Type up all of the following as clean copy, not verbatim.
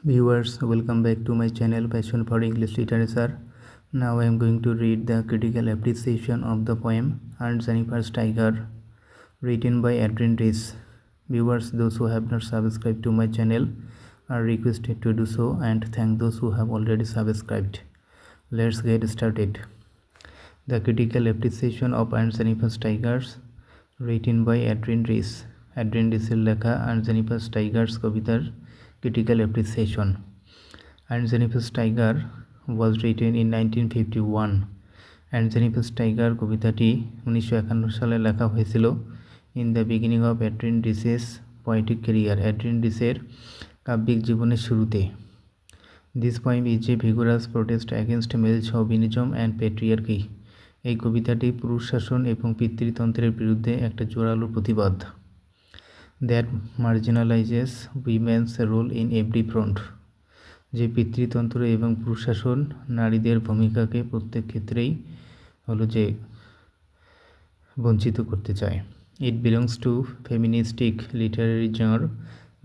Viewers, welcome back to my channel Passion for English Literature. Now I am going to read the critical appreciation of the poem Aunt Jennifer's Tiger, written by Adrian Rees. Viewers, those who have not subscribed to my channel are requested to do so, and thank those who have already subscribed. Let's get started. The critical appreciation of Aunt Jennifer's Tigers, written by Adrian Rees. Adrian Reesের লেখা Aunt Jennifer's Tigers কবিতার critical appreciation. Aunt Jennifer's Tiger was written in 1951. Aunt Jennifer's Tiger কবিতাটি 1951 সালে লেখা হয়েছিল in the beginning of Adrian Rees's poetic career. Adrian Reesের কাব্যিক জীবনের শুরুতে. This poem is a vigorous protest against male chauvinism and patriarchy. এই কবিতাটি পুরুষ শাসন এবং পিতৃতন্ত্রের বিরুদ্ধে একটা জোরালো প্রতিবাদ. That marginalizes women's role in every front. যে পিতৃতন্ত্র এবং পুরুষ শাসন নারীদের ভূমিকাকে প্রত্যেক ক্ষেত্রেই হলো যে বঞ্চিত করতে চায়. It belongs to feministic literary genre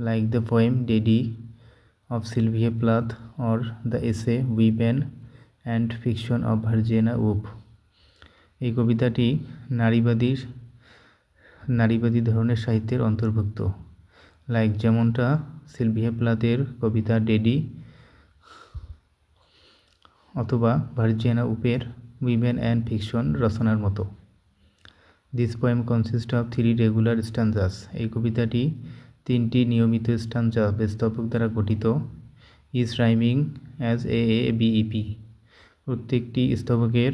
like the poem Daddy of Sylvia Plath or the essay Women and Fiction of Virginia Woolf. এই কবিতাটি নারীবাদী ধরনের সাহিত্যের অন্তর্ভুক্ত, লাইক যেমনটা সিলভিয়া প্লাথের কবিতা ডেডি অথবা ভার্জিনিয়া উপের উইমেন অ্যান্ড ফিকশন রচনার মতো. This poem consist of 3 regular stanzas. এই কবিতাটি 3টি নিয়মিত স্ট্যাঞ্জা বেস্তবক দ্বারা গঠিত. ইজ রাইমিং অ্যাজ এ বিইপি. প্রত্যেকটি স্তবকের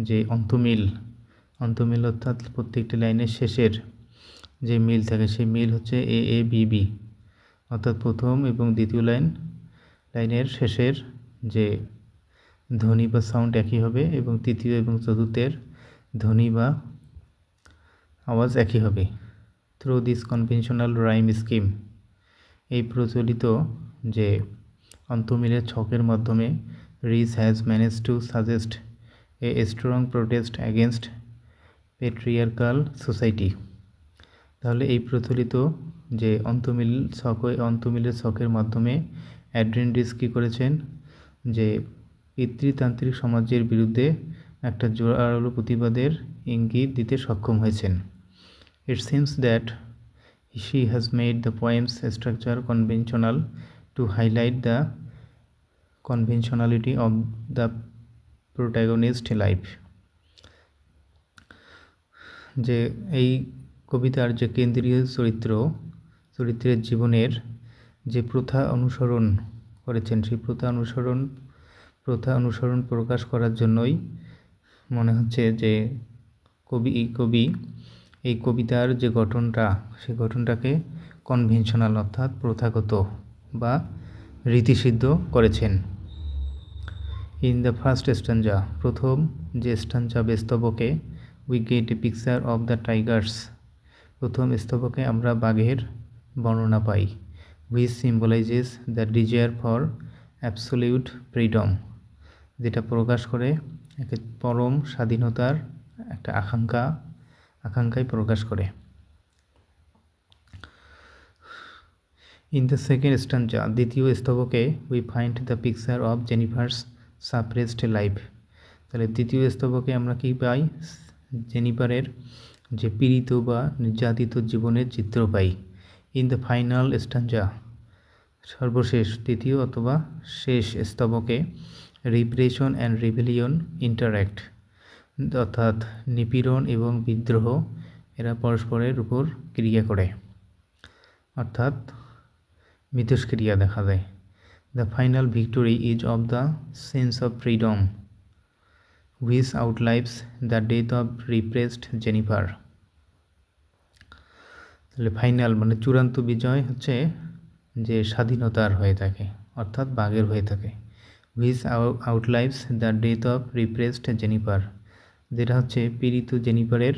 যে অন্তমিল অর্থাৎ প্রত্যেকটি লাইনের শেষের যে মিল থাকে সেই মিল হচ্ছে এ বি, অর্থাৎ প্রথম এবং দ্বিতীয় লাইনের শেষের যে ধ্বনি বা সাউন্ড একই হবে এবং তৃতীয় এবং চতুর্থের ধ্বনি বা আওয়াজ একই হবে. Through this conventional rhyme scheme. এই প্রচলিত যে অন্তমিলের ছকের মাধ্যমে Rich has managed to suggest a strong protest against patriarchal society. তাহলে এই প্রচলিত যে অন্তমিলের ছকের মাধ্যমে অ্যাড্রিয়ান রিস কী করেছেন, যে পিতৃতান্ত্রিক সমাজের বিরুদ্ধে একটা জোরালো প্রতিবাদের ইঙ্গিত দিতে সক্ষম হয়েছেন. It seems that she has made the poem's structure conventional to highlight the conventionality of the protagonist life. যে এই কবিতার যে কেন্দ্রীয় চরিত্রের জীবনের যে প্রথা অনুসরণ করেছেন, সেই প্রথা অনুসরণ প্রকাশ করার জন্যই মনে হচ্ছে যে কবি এই কবিতার যে গঠনটা, সেই গঠনটাকে কনভেনশনাল অর্থাৎ প্রথাগত বা রীতিসিদ্ধ করেছেন. ইন দ্য ফার্স্ট স্ট্যাঞ্জা, প্রথম যে স্ট্যাঞ্জা বেস্তবকে, we get a picture of the tigers. প্রথম স্তবকে আমরা বাঘের বর্ণনা পাই. Which symbolises the desire for absolute freedom. যেটা প্রকাশ করে এক পরম স্বাধীনতার একটা আকাঙ্ক্ষায় প্রকাশ করে. ইন দ্য সেকেন্ড স্ট্যাঞ্জা, দ্বিতীয় স্তবকে, we find the picture of Jennifer's suppressed life. তাহলে দ্বিতীয় স্তবকে আমরা কি পাই, জেনিফারের যে পীড়িত বা নির্যাতিত জীবনের চিত্র পাই. ইন দ্য ফাইনাল স্ট্যাঞ্জা, সর্বশেষ তৃতীয় অথবা শেষ স্তবকে, রিপ্রেশন অ্যান্ড রিভেলিয়ন ইন্টারঅ্যাক্ট. অর্থাৎ নিপীড়ন এবং বিদ্রোহ এরা পরস্পরের উপর ক্রিয়া করে, অর্থাৎ মিথস্ক্রিয়া দেখা যায়. The final victory is of the sense of freedom which outlives the death of repressed Jennifer. তাহলে ফাইনাল মানে চূড়ান্ত বিজয় হচ্ছে যে স্বাধীনতার হয়ে থাকে, অর্থাৎ বাঘের হয়ে থাকে. which outlives the death of repressed Jennifer, যেটা হচ্ছে পীড়িত জেনিফারের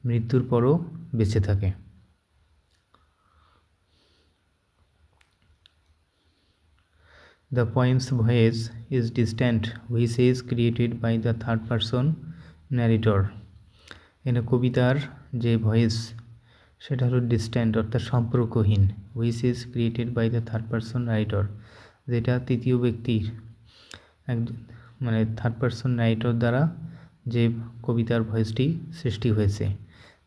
মৃত্যুর পরও বেঁচে থাকে. The poem's voice is distant, which is created by the third person narrator. এখানে কবিতার যে ভয়েস সেটা হলো ডিস্ট্যান্ট অর্থাৎ সম্পর্কহীন, which is created by the third person narrator. যেটা তৃতীয় ব্যক্তির মানে থার্ড পারসন নারেটর দ্বারা যে কবিতার ভয়েসটি সৃষ্টি হয়েছে।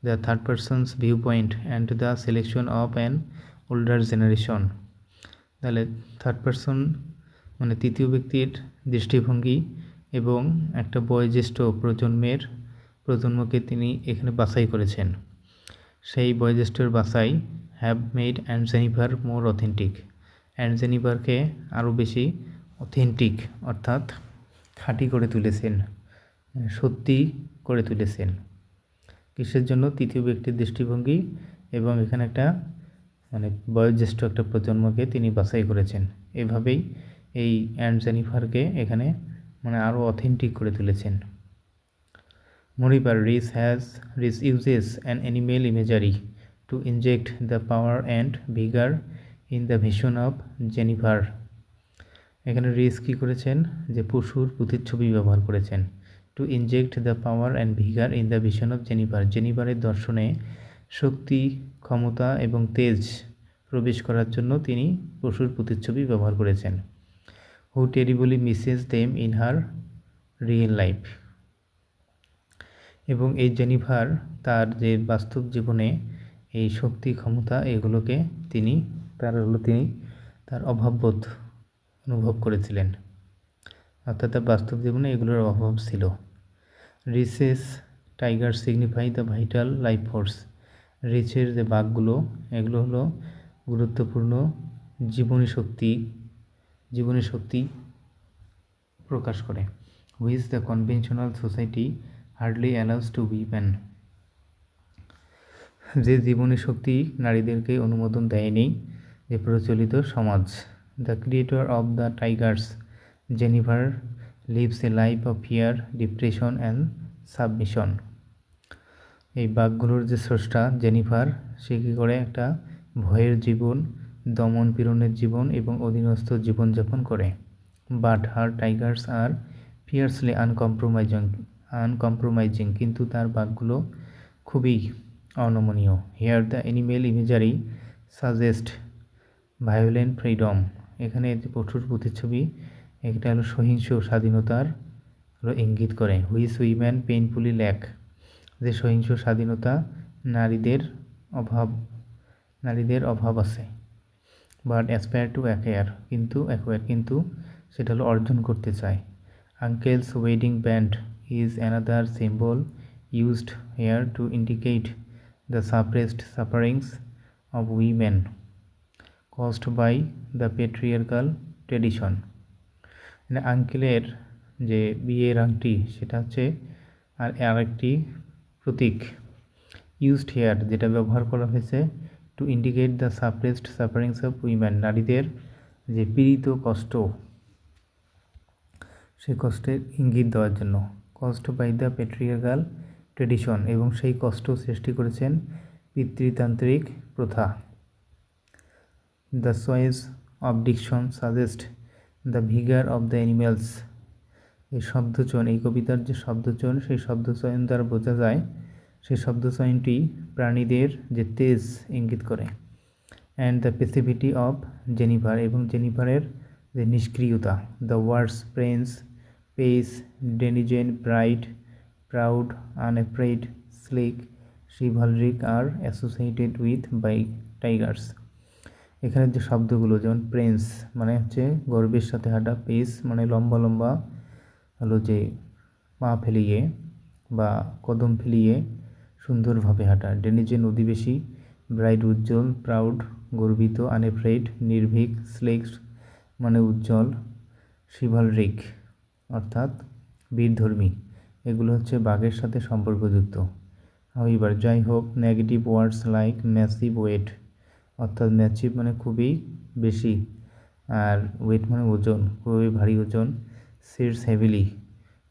The third persons view point and the selection of an older generation. তাহলে থার্ড পারসন মানে তৃতীয় ব্যক্তির দৃষ্টিভঙ্গি এবং একটা বয়োজ্যেষ্ঠ প্রজন্মকে তিনি এখানে বাছাই করেছেন। সেই বয়োজ্যেষ্ঠের বাছাই have made and Jennifer more authentic. And জেনিফারকে আরও বেশি অথেন্টিক অর্থাৎ খাঁটি করে তুলেছেন, সত্যি করে তুলেছেন। কিসের জন্য? তৃতীয় ব্যক্তির দৃষ্টিভঙ্গি এবং এখানে একটা মানে বয়োজ্যেষ্ঠ একটা প্রজন্মকে তিনি বাছাই করেছেন। এভাবেই এই অ্যান্ড জেনিফারকে এখানে মানে আরও অথেন্টিক করে তুলেছেন। Moreover, Rees uses an animal imagery to inject the power and vigor in the vision of Jennifer. এখানে রিস কী করেছেন? যে পশুর প্রতিচ্ছবি ব্যবহার করেছেন। To inject the power and vigour in the vision of Jennifer. জেনিফারের দর্শনে শক্তি, ক্ষমতা এবং তেজ প্রবেশ করার জন্য তিনি পশুর প্রতিচ্ছবি ব্যবহার করেছেন। Who terribly misses them in her real life. এবং এই জেনিফার তার যে বাস্তব জীবনে এই শক্তি, ক্ষমতা এগুলোকে তিনি তার অভাববোধ অনুভব করেছিলেন, অর্থাৎ তার বাস্তব জীবনে এগুলোর অভাব ছিল। Rich's tiger signify the vital life force. রিচের যে বাঘগুলো এগুলো হলো গুরুত্বপূর্ণ জীবনী শক্তি প্রকাশ করে। Which the conventional society hardly allows to women. যে জীবনী শক্তি নারীদেরকে অনুমোদন দেয়নি যে প্রচলিত সমাজ। The creator of the tigers Jennifer lives a life of fear, depression and submission. এই বাঘগুলোর যে স্রষ্টা জেনিফার, সে কী করে? একটা ভয়ের জীবন, দমন পীড়নের জীবন এবং অধীনস্থ জীবনযাপন করে। But her tigers are fiercely uncompromising. কিন্তু তার বাঘগুলো খুবই অনমনীয়। Here the animal imagery suggest violent freedom. এখানে যে পশুর প্রতিচ্ছবি এটা হলো সহিংস স্বাধীনতার ইঙ্গিত করে। Which women painfully lack. যে সহিংস স্বাধীনতা নারীদের অভাব আছে। বাট অ্যাসপায়ার টু অ্যাকোয়ার, কিন্তু সেটা হলো অর্জন করতে চায়। Uncle's wedding band is another symbol used here to indicate the suppressed sufferings of women caused by the patriarchal tradition. মানে আঙ্কেলের যে বিয়ের আংটি সেটা হচ্ছে আরেকটি প্রতীক। ইউজড হেয়ার, যেটা ব্যবহার করা হয়েছে to indicate the suppressed sufferings of women, নারীদের যে পীড়িত কষ্ট সেই কষ্টের ইঙ্গিত দেওয়ার জন্য। Caused by the patriarchal tradition, এবং সেই কষ্ট সৃষ্টি করেছেন পিতৃতান্ত্রিক প্রথা। The choice of diction suggest the vigour of the animals. এই শব্দচয়ন, এই কবিতার যে শব্দচয়ন, সেই শব্দচয়ন দ্বারা বোঝা যায় সেই শব্দচয়নটি প্রাণীদের যে তেজ ইঙ্গিত করে। And the passivity of Jennifer, এবং জেনিফারের যে নিষ্ক্রিয়তা। The words prince, pace, denizen, bright, proud, unafraid, sleek, chivalric are associated with by tigers. এখানে যে শব্দগুলো, যেমন প্রিন্স মানে হচ্ছে গর্বের সাথে হাঁটা, পেস মানে লম্বা লম্বা হলো যে পা ফেলিয়ে বা কদম ফেলিয়ে সুন্দরভাবে হাঁটা, ডেনিজেন অধিবেশী, ব্রাইট উজ্জ্বল, প্রাউড গর্বিত, আনএফ্রেড নির্ভীক, স্লেক মানে উজ্জ্বল, শিভালরিক অর্থাৎ বীরধর্মী, এগুলো হচ্ছে বাঘের সাথে সম্পর্কযুক্ত। হাউএভার, যাই হোক, negative words like massive weight, অর্থাৎ ম্যাসিভ মানে খুবই বেশি, আর ওয়েট মানে ওজন, খুবই ভারী ওজন, সিটস হেভিলি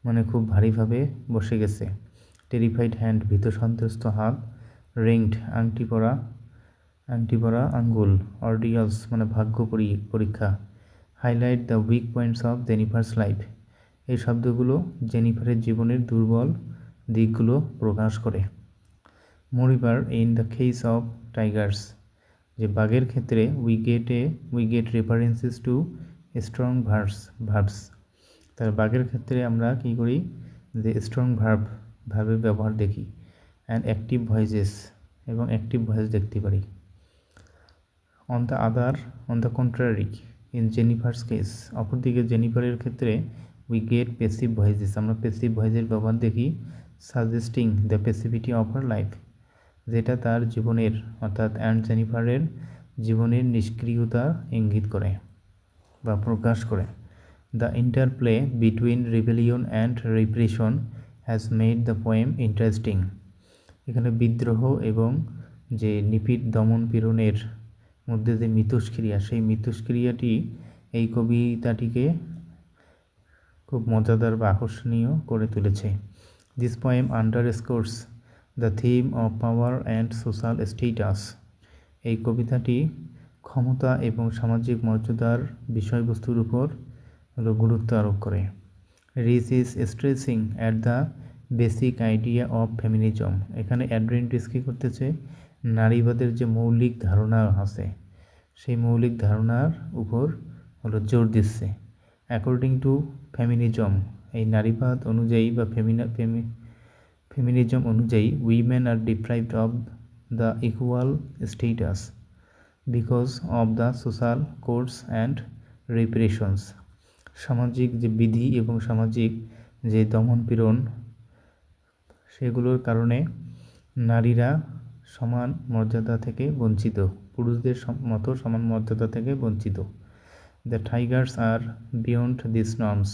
মানে খুব ভারীভাবে বসে গেছে, টেরিফাইড হ্যান্ড ভীত সন্ত্রস্ত হাত, রিংড আংটি পরা আঙ্গুল, অর্ডিয়ালস মানে ভাগ্য পরীক্ষা, highlight the weak points of Jennifer's life. এই শব্দগুলো জেনিফারের জীবনের দুর্বল দিকগুলো প্রকাশ করে। Moreover, in the case of tigers, যে বাঘের ক্ষেত্রে we get references to strong verbs. তার বাঘের ক্ষেত্রে আমরা কী করি, যে স্ট্রং ভার্বের ব্যবহার দেখি, অ্যান্ড অ্যাক্টিভ ভয়েসেস এবং অ্যাক্টিভ ভয়েস দেখতে পারি। On the contrary in Jennifer's case, অপরদিকে জেনিফারের ক্ষেত্রে উই গেট প্যাসিভ ভয়েসেস, আমরা প্যাসিভ ভয়েসের ব্যবহার দেখি, suggesting the passivity of her life, যেটা তার জীবনের অর্থাৎ জেনিফারের জীবনের নিষ্ক্রিয়তা ইঙ্গিত করে বা প্রকাশ করে। The interplay between rebellion and repression has made the poem interesting. এখানে বিদ্রোহ এবং যে নিপীড় দমন পীড়নের মধ্যে যে মিথস্ক্রিয়া, সেই মিথস্ক্রিয়াটি এই কবিতাটিকে খুব মজাদার বা আকর্ষণীয় করে তুলেছে। This poem underscores the theme of power and social status. এই কবিতাটি ক্ষমতা এবং সামাজিক মর্যাদার বিষয়বস্তুর উপর গুরুত্ব আরোপ করে। রিস is tracing at the basic idea of feminism. এখানে অ্যাড্রিয়ান রিস কী করতেছে, নারীবাদের যে মৌলিক ধারণা আছে সেই মৌলিক ধারণার উপর জোর দিচ্ছে। অ্যাকর্ডিং টু ফেমিনিজম, এই নারীবাদ অনুযায়ী বা ফেমিনিজম অনুযায়ী, women are deprived of the equal status because of the social codes and repressions. সামাজিক যে বিধি এবং সামাজিক যে দমনপীড়ন, সেগুলোর কারণে নারীরা সমান মর্যাদা থেকে বঞ্চিত, পুরুষদের মতো সমান মর্যাদা থেকে বঞ্চিত। The tigers are beyond this norms.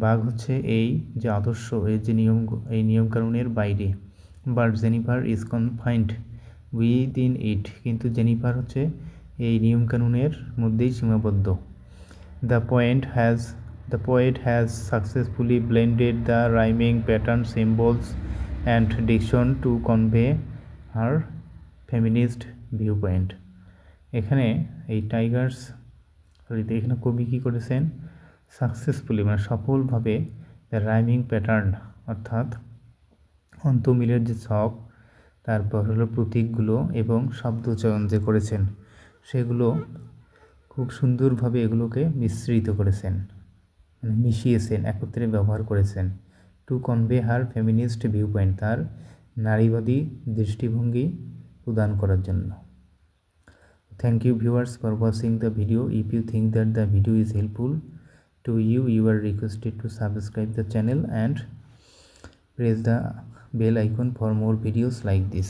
বাঘ হচ্ছে এই যে আদর্শ, এই নিয়মকানুনের বাইরে। But Jennifer is confined within it. কিন্তু জেনিফার হচ্ছে এই নিয়মকানুনের মধ্যেই সীমাবদ্ধ। The poet has successfully blended the rhyming pattern, symbols and diction to convey her feminist viewpoint. এখানে এই টাইগার্স, এখানে কবি কী করেছেন, সাকসেসফুলি মানে সফলভাবে রাইমিং প্যাটার্ন অর্থাৎ অন্তমিলের যে ছক, তারপর হলো প্রতীকগুলো এবং শব্দচয়ন যে করেছেন, সেগুলো খুব সুন্দরভাবে এগুলোকে মিশ্রিত করেছেন, মানে মিশিয়েছেন, একত্রে ব্যবহার করেছেন। To convey her feminist view point, তার নারীবাদী দৃষ্টিভঙ্গি প্রদান করার জন্য। Thank you viewers for watching the video. If you think that the video is helpful to you, you are requested to subscribe the channel and press the bell icon for more videos like this.